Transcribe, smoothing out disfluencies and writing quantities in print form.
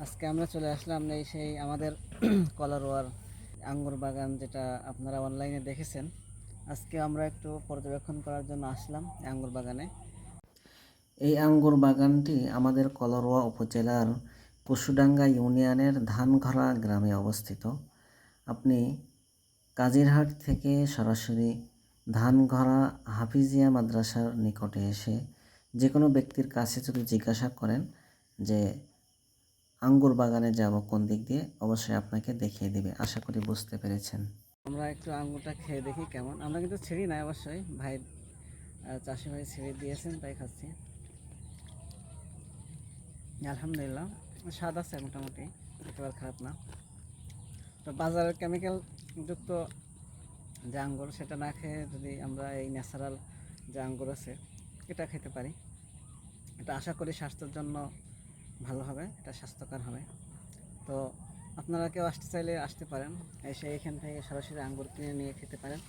আজকে আমরা চলে আসলাম এই সেই আমাদের কলারোয়ার আঙ্গুর বাগান, যেটা আপনারা অনলাইনে দেখেছেন। আজকে আমরা একটু পর্যবেক্ষণ করার জন্য আসলাম এই আঙ্গুর বাগানে। এই আঙ্গুর বাগানটি আমাদের কলারোয়া উপজেলার পশুডাঙ্গা ইউনিয়নের ধানঘরা গ্রামে অবস্থিত। আপনি কাজিরহাট থেকে সরাসরি ধানঘরা হাফিজিয়া মাদ্রাসার নিকটে এসে যে কোনো ব্যক্তির কাছে যদি জিজ্ঞাসা করেন যে আঙ্গুর বাগানে যাব কোন দিক দিয়ে, অবশ্যই আপনাকে দেখিয়ে দেবে। আশা করি বুঝতে পেরেছেন। আমরা একটু আঙ্গুরটা খেয়ে দেখি কেমন। আমরা কিন্তু ছিঁড়ি নাই, অবশ্যই ভাই চাষি ভাই ছিঁড়ে দিয়েছেন তাই খাচ্ছি। আলহামদুলিল্লাহ, স্বাদ আছে মোটামুটি, একেবারে খারাপ না। তো বাজারের কেমিক্যাল যুক্ত যে আঙ্গুর, সেটা না খেয়ে যদি আমরা এই ন্যাচারাল যে আঙ্গুর আছে এটা খেতে পারি, এটা আশা করি স্বাস্থ্যের জন্য ভালো হবে, এটা স্বাস্থ্যকর হবে। তো আপনারা কেউ আসতে চাইলে আসতে পারেন, এসে এখান থেকে সরাসরি আঙ্গুর কিনে নিয়ে খেতে পারেন।